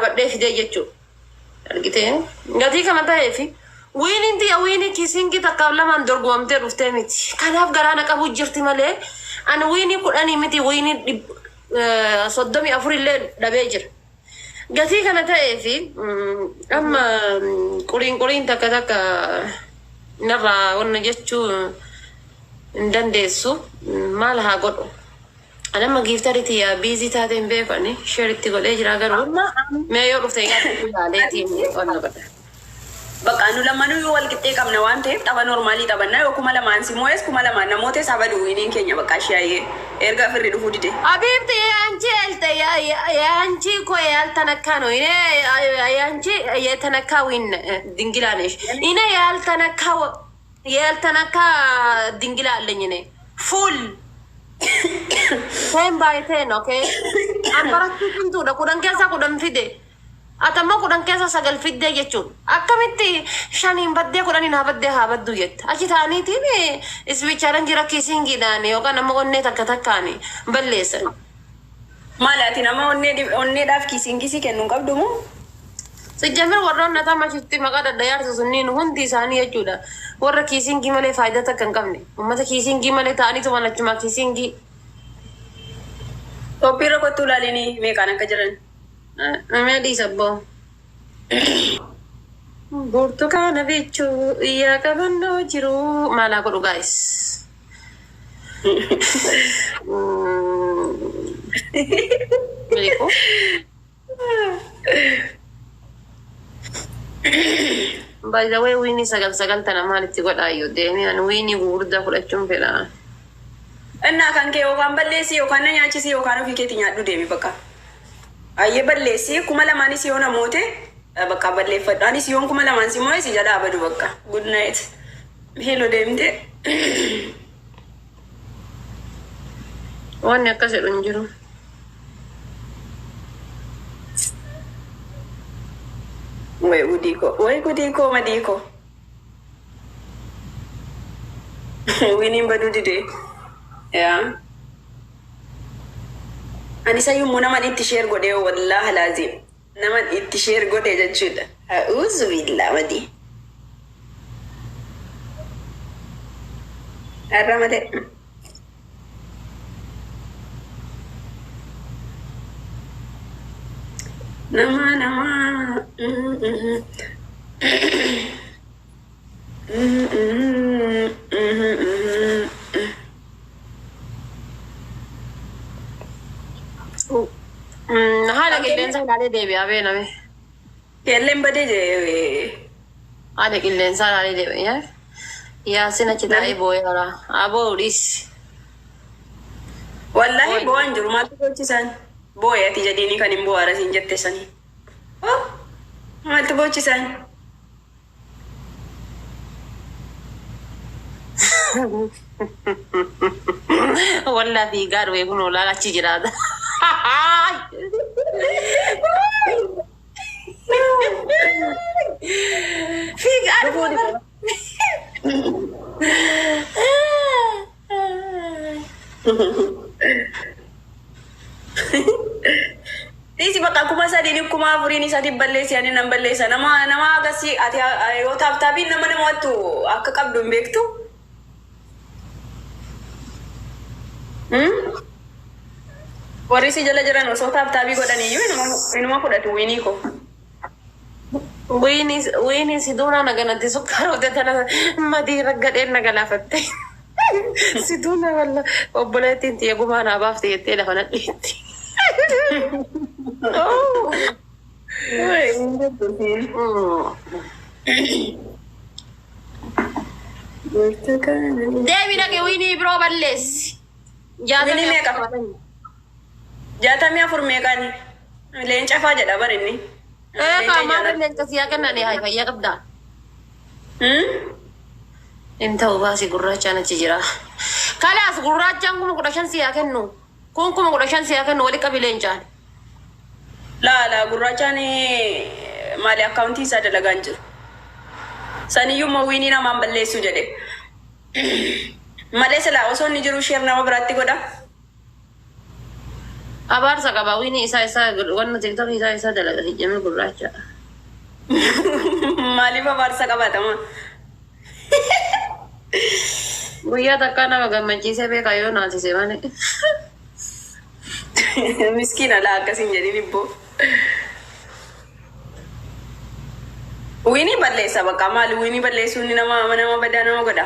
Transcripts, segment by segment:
badhee fidee jechuudha. Argitee gatii kana ta'eefi wiininti wiinii kiisiingii takkaaf lamaan dorgomamtee dhuftee miti. Kanaaf garaana qabu jirti malee ani wiinii 10 miti wiinii 34 illee dhabee jira. Gatii kana ta'eefi amma quriin takka narraa wanna jechuu hin dandeessu maal haa godhu. Anamma giftaritti yaa biizii taateen beekani sheeritti godhee jira garuu mee yoo dhufte egaa ilaaleetiin wanna godha. Bakka anu lamanu wal qixxee qabna waan ta'eef tapha normaalii taphanna yoo kuma lamaan si moo'es kuma lamaan namoota sabadu wiiniin keenya bakka ishee erga firri dhufuu dide. Abibti yaanchi ko yaaltanakkaano yaanchi yeetanakkaa wiin dingilaanesh ina yaaltanakkaa dingilaallenyine full Sen baay'een okay an barattuu kuntuudha kudhan keessaa kudhan fide atamma kudhan keessa sagal fidee jechuun akkamitti shaniin baddee kudhaniin haa baddu jette achi taaniitiin isbichaaran jira kiisingiidhaan yookaan amma onnee takkaani balleessan. Maalaati nama onneedhaaf kiisingisi kennuun qabdu moo? Sijjamir warra onnataa machitti maqaa daddayaarsu sunniin hundi isaanii jechuudha. Warra kiisingii malee faayidaa takka hin qabne. Uummata kiisingii malee ta'aniitu manachuma kiisingii. Toppiirra kottuu ilaalini meeqaan akka jiran. Namni dhiisa boo. Burtukaana bichuu iyyaa qabannoo jiru maalaa godhu gaa'is. Miliku. By the way, wiini sagal tana maalitti godhaa yoo deemee ani wiini gurguddaa fudhachuun fedha. Innaa kan kee yookaan balleessi yookaan na nyaachisi yookaan ofii keetti nyaadhu deemi bakka. Ayyee balleessi kuma lamaanis yoo namoote bakka balleeffadhu. Anis yoon kuma lamaan si moo'e si jalaa badu bakka. Good night. Hello deemte. Wanni akkas jedhu hin jiru. Way gudiko madiko. Winning badu dide. Yeah. Ani sayyummoo nama itti share godhe wallahi lazim. Nama itti share godhe jechuudha. A'udhu billahi wadi. Arramade. Nama. Haala qilleensa ilaalee deebi'aa beename. Qilleen badee Haala qilleensa ilaalee deebi'aa. Yaasin achi taa'ee boo'eera. Aboo dhiisi. Wallahi bo'aan jiru maaltu gochisan? Boo'ee ati jedhiini kan hin boo'ara siin jette sanii. Maaltu gochisan? Wallah fiigaa dhufe kun olaa achi jiraata. Fiigaa dhufe. Isi bakka kuma sadini kuma afurini sadi balleessi ani nan balleessa nama agassi ati yoo taabtaabiin nama namatti akka qabdu hin beektu. Warri si jala jiran osoo taabtaabii godhaniyyuu inuma fudhatu wiinii ko. Wiini si duuna naganatti sukkaarota tana madii raggadheen nagalaafatte. Si duuna walla obboleettiin tiyya gumaa naa baafte jettee lafa nadhiitti. Deebi dhaqe wiinii biroo balleessi. Jaatamii afur meeqaani? Leenca faa jedha barinni. Kaamaa leenca siyaa kennanii haa fayyaa qabdaa. Inni ta'uu baasii gurraachaan achi jira. Kalaas gurraachaan kuma 15 siyaa kennu. Kun kuma 15 siyaa kennu wali qabi leencaan. La gurraachaan maali akkaawuntii isaa dalagaan jiru. Saniyyuu mawwiinii namaan balleessu jedhe. Malee silaa osoo inni jiru sheer nama biraatti godha. Abaarsa qaba wiini isa wanna tiktok isa dalaga hijjame gurraacha. Maaliif abaarsa qabatama? Guyyaa takka nama gammachiisee beeka yoo naasise malee. Miskiina laa akkasiin jedhin ibboo. Wiini balleessa bakka maali wiini balleessuun nama badaa nama godha.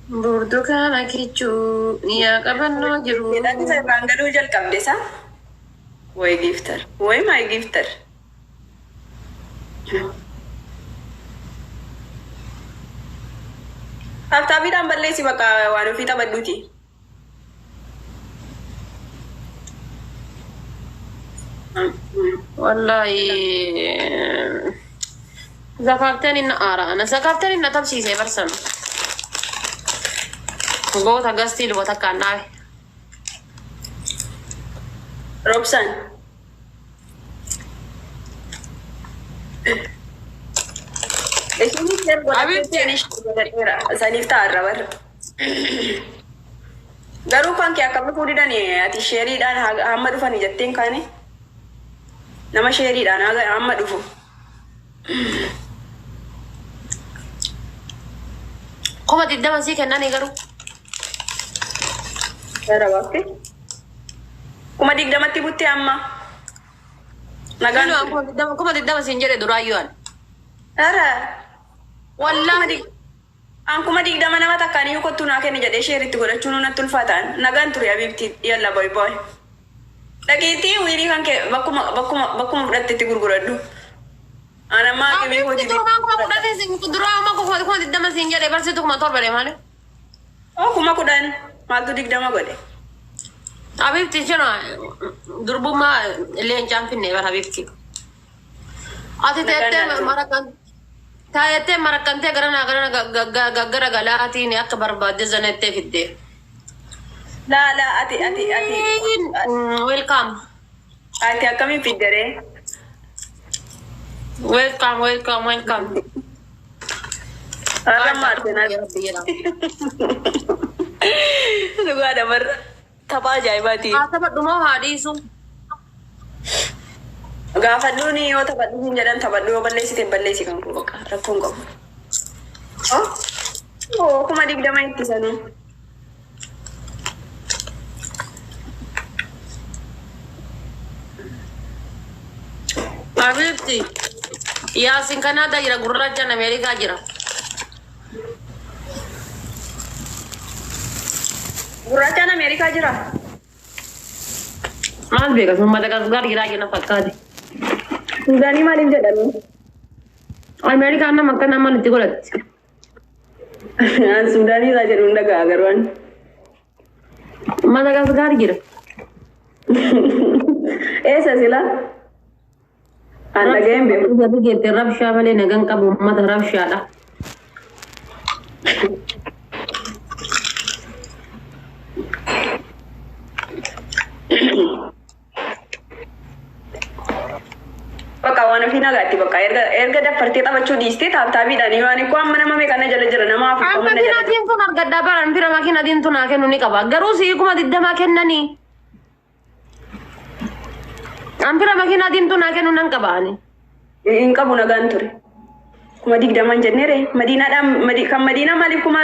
Burtukaana kichuu yaa qabannoo jiru. Jedhan isa irraan galuu jalqabde isa. Way giftar. Way my giftar. Haftaabiidhaan balleessi bakka waan ofii taphadhuuti. Wallahi zakafteen inna aaraana zakafteen inna tabsiisee barsanu. Goota gastii lubata kannaawe. Robsan. Ishini ser godhatee saniif ta'arra barra. Garuu kan kee akkamitti fuudhidhani ati sheeriidhaan hamma dhufani jetteen kaane nama sheeriidhaan hamma dhufu. Kuma diddama sii kennanii garuu. Gara bakki. Kuma digdamatti butte amma. Nagaan kuma diddama siin jedhe duraayyuu an. Ara. Wallahi. An kuma digdama nama takkaanii yoo kottu naa kenni jedhee sheeritti godhachuun natti ulfaataan. Nagaan ture Habibti yalla boy boy. Dhaqiitii wiirii kan kee bakkuma fudhattetti gurguradhu. Ana maa kee hojii. Kuma fudhatee siin duraa amma kuma diddama siin jedhe barsiitu kuma torba deemaale. Oh kuma kudhan maaltu digdama godhe. Habibti jena durbummaa leencaan finne bar Habibti. Ati teettee marakan taayete marakante gara galaatiin akka barbaadde zanettee fidde. La ati. Welcome. Ati akkamiin fiddere? Welcome. Arra maartena. Dhugaa dabarra. Taphaa ajaa'ibaati. Taphadhu moo haadhiisu? Gaafadhuun yoo taphadhu hin jedhan taphadhu yoo balleessite balleessi kan kun bakka rakkoon qabu. Oh kuma digdama ittisanii. Habibti yaasin Kanaada jira gurraachaan Ameerikaa jira. Gurraachaan Ameerikaa jira. Maal beekas Madagaskar jiraa jira fakkaate. Suudaanii maaliif jedhanii? Ameerikaan nama akka nama nutti godhatti. An Suudaanii isaa jedhuun dhagaa garuu Madagaskar jira. Eessa sila? An dhaga'een beeku. Jadi geette rabshaa malee nagaan qabu uummata rabshaadha. Bakka waan ofii nagaatti bakka erga dafartee taphachuu dhiistee taaptaabiidhaan yoo ani kun amma nama meeqana jala jira nama afur Amma makiinaatiin tun argaddaa baran fira makiinaatiin tun haa kennu ni qaba. Garuu sii kuma digdamaa kennanii. Ampira makiinaatiin tun haa kennu nan qabaani. hin qabu nagaan ture. Kuma digdaman jennere madiinaadhaan kan madiinaa maaliif kuma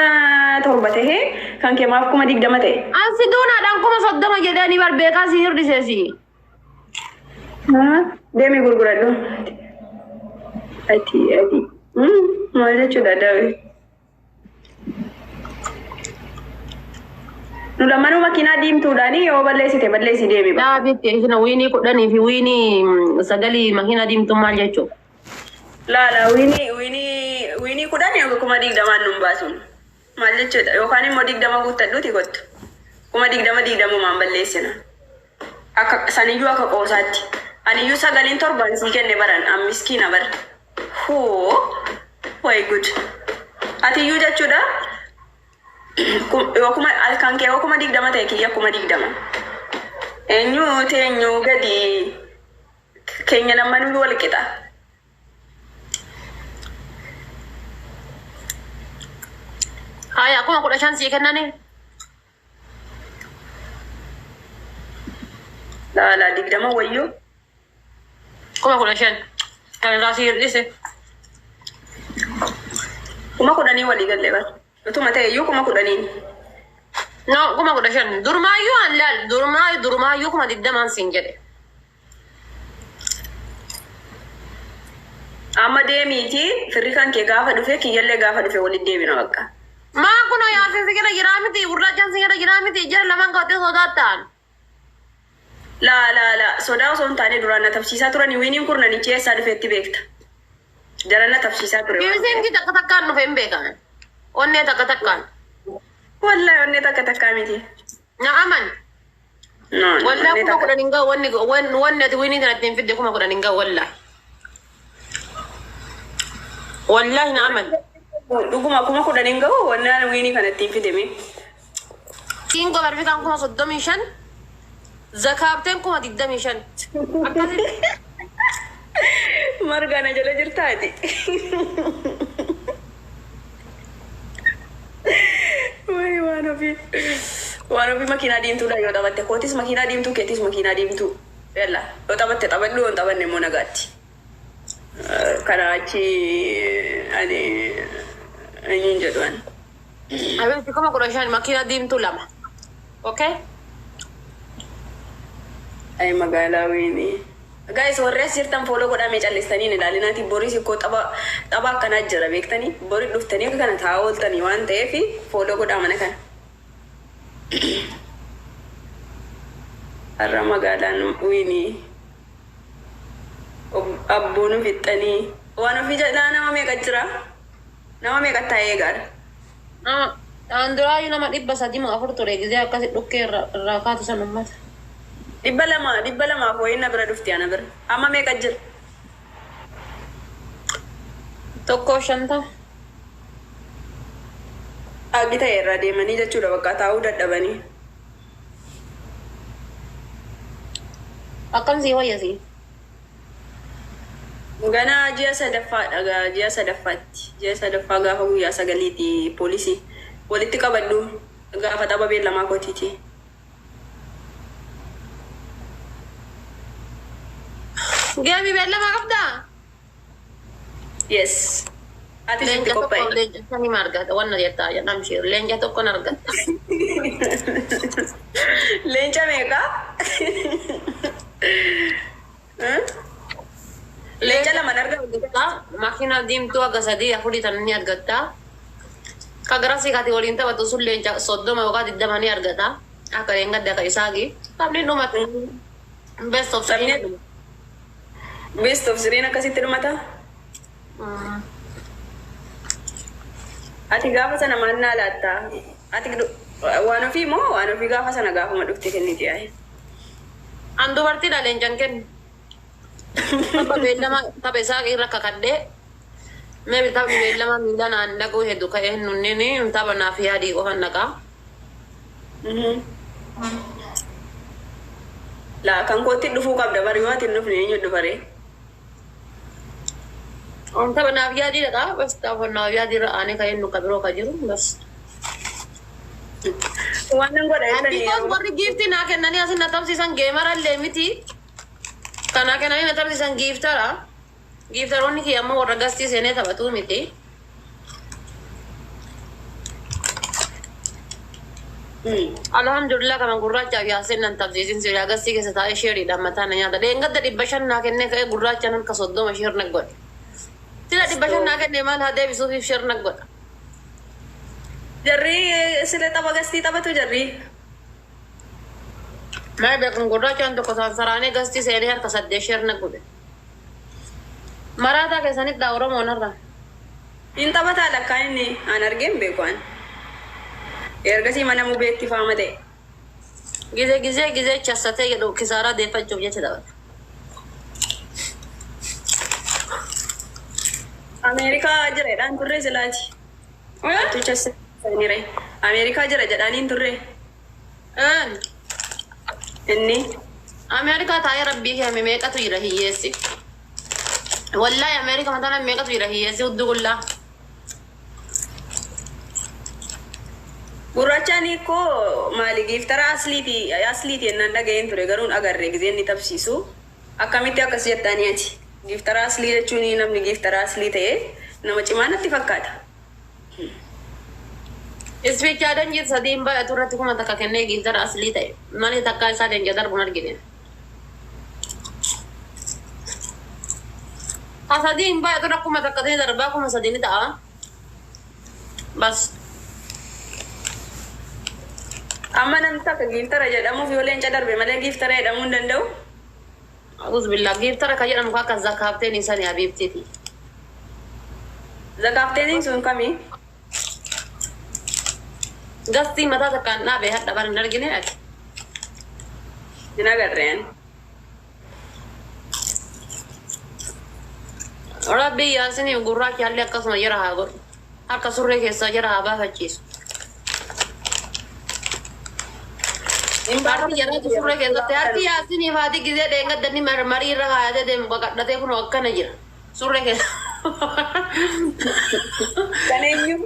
torba tahee kan keemaaf kuma digdama ta'e. Ansi duunaadhaan kuma 30 jedhanii barbeekaa si hir'iseesi. Deemi gurguradhu. Ati. Maal jechuudha daawwi. Nu lamanuu makiinaa diimtuudhaani yoo balleessite balleessi deemi. Dhaabitti ishina wiinii 10 fi wiinii 9 makiinaa diimtuu maal jechuudha? Laala wiinii 10 kuma digdamaan nun baasuun. Maal jechuudha yookaan immoo 20 guuttadhuuti kottu. Kuma 20 maan balleessina. Akka saniyyuu akka qoosaatti. Aniyyuu 9 sii kenne baran an miskiina bara. Way good. Atiyyuu jechuudha. Yookuma kan kee yookuma 20 ta'e kiyya kuma 20. Eenyu gadi keenya lamanuu wal qixa. Haya, kuma 15 sii kennanii. La digdama wayyo. Kuma kudha shan. Kan irraa si hir'ise. Kuma kudhanii walii galle bar. Utuma ta'e iyyuu kuma kudhanii. No, kuma kudha shan. Durumaayyuu an laal. Durumaayyuu kuma 20 siin jedhe. Amma deemiiti firri kan kee gaafa dhufe kiyyallee gaafa dhufe waliin deebina bakka. Maa kunoo yaasin si gara jiraa miti. Gurraachaan si gara jiraa miti. Jara lamaan qabatee sodaattaan. La sodaa osoo hin taane duraan na tabsiisaa turanii wiiniin kurnanichi eessaa dhufeetti beekta. Jara na tabsiisaa ture. Kiisinki takka takkaan dhufe hin beekan. Onnee takka takkaan. Wallahi onnee takka takkaa miti. Na'aman. No. Wallahi kuma kudhan hin gahu wanni ati wiinii kanatti hin fidde kuma kudhan hin gahu wallahi. Wallahi na'aman. Dhuguma kuma kudhan hin gahu wannaan wiinii kanatti hin fideme. Kiin gobarbikaan kuma 35. Zakaabteen kuma 25. Akkasitti. Marga na jala jirtaati. Wai waan ofii makiinaa diimtuudha yoo taphatte kootis makiinaa diimtuu keetis makiinaa diimtuu. Yalla yoo taphatte taphadhu yoo taphanne immoo nagaatti. Kana achi ani eenyuun jedhuan. Abeeti kuma 15 makiinaa diimtuu 2. Okay? Ay magaalaa wiini. Guys, warri as jirtan follow godhamee calleessanii ni ilaalinaati. Boris ikkoo tapha akkanaa jira beektanii. Boris dhuftanii akka kana taa'aa ooltanii waan ta'eef follow godhaa mana kana. Har'a magaalaan wiini. Abboon fixxanii. Waan ofii jalaa nama meeqa jira? Nama meeqa taa'ee gaara? Anduraayu nama 304 ture gizee akkasi dhukkee irraa kaatu san ummata. 200 foyin na bira dhufti ana bira. Amma meeqa jira? Tokko 50. Agita irra deemanii jechuudha bakka taa'uu dadhabanii. Akkam sii wayyasi? Ganaa ji'a sadaffaadha ji'a sadaffaatti. Ji'a sadaffaa gaafa guyyaa 9ti poolisii walitti qabadhu gaafa tapha beellamaa kootiiti. Gami beellamaa qabdaa? Yes. Ati sitti qophaa'e. Leenca sanii ma argata? Wanna jettaa jedham shiir. Leenca tokkon argata. Leenca meeqa? Leenca lamaan argata. Makiina diimtuu akka 3-4 tan ni argata. Kagara si kati waliin taphatu sun leenca 30 yookaan 20 ni argata. Akka leengadde akka isaagi. Taphni dhumatu. Best of 3. Best of 3 akkasitti dhumata? Ati gaafa sana mannaa laatta? Ati waan ofii moo waan ofii gaafa sana gaafuma dhufte kenniti yaa'e? An dubartiidha leencan kennu. Tapha beellama tapha isaa irra kakadhee meebi taphni beellama miila naan dhaguu hedduu ka'ee nunnini tapha naaf yaadii qofan dhaqaa. Laa kan kootti dhufuu qabda bari yoo ati hin dhufne eenyu dhufaree? Tapha naaf yaadii dhaqaa bas tapha naaf yaadii irra aanee ka'ee nu kabiroo ka jiru bas. Waan nan godha Anti kos warri giiftii naa kennanii asin na tapsiisan geemarallee miti. Kanaa kennanii na tapsiisan giiftara. Giiftaroonni kiyya ammoo warra gastii seenee taphatuu miti. Alhamdulillah kaman gurraachaaf yaasin nan tapsiisin siree gastii keessa taa'ee sheeriidhaan mataa na nyaata. Leengadda 500 naa kennee ka'ee gurraachaan harka 30 sheer na godhe. Sila 500 naa kennee maal haa deebisuufiif sheer na godha. Jarri sila tapha gastii taphatu jarri. Maa beekun gurraachaan tokko saraanee gastii seenee harka 8 sheer na godhe. Maraataa keessanitti daa Oromoon irraa. Hin taphataa lakkaa inni an argeen beekuan. Ergasii mana mubeetti faama ta'e. Gizee chassatee jedhu kisaaraa deeffachuuf jecha taphata. Ameerikaa jira jedhaan turre silaati. Waantu chassatee Ameerikaa jira jedhaaniin turre. Inni. Ameerikaa taa'ee rabbii kee meeqatu jira hiyyeessi. Wallahi Ameerikaa mataan meeqatu jira hiyyeessi hudduu qullaa. Gurraachani ko maali giftara asliiti ennaan dhaga'een ture garuun agarre gisee inni tapsiisu akkamitti akkas jettaaniiti. Giftara aslii jechuun namni giftara aslii ta'e nama cimaa natti fakkaata. Ispeechaadan jedhu sadiin baay'atu irratti kuma takka kennee giftara aslii ta'e malee takkaa isaa deemjee darbuun argine. Asadiin baay'atu rakkuma takka ta'e darbaa kuma sadiin ta'a. Bas. Amma namni takka giftara jedhamuuf yoo leenca darbe malee giftara jedhamuu hin danda'u. Agus billah giftara ka jedhamu akka zakaafteen isanii abeebteeti. Zakaafteeniin sun kamii? Gastii mataa takkaan dhaabee hadha bara hin argine ati. Hin agarreen. Rabbi yaasinii gurraachi haalli akkasuma jira haa godhu. Harka surree keessaa jira haa baafachiisu. Parti jaraatu surree keessatti harti yaasinii faati gisee dheengaddanni marii irra kaayatee deemu qaqadhatee kun akkana jira. Surree keessa. Kan eenyu?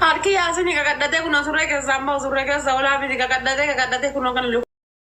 Harki yaasinii qaqadhatee kun surree keessaa ammoo surree keessaa olaa miti qaqadhatee kun kan lufu.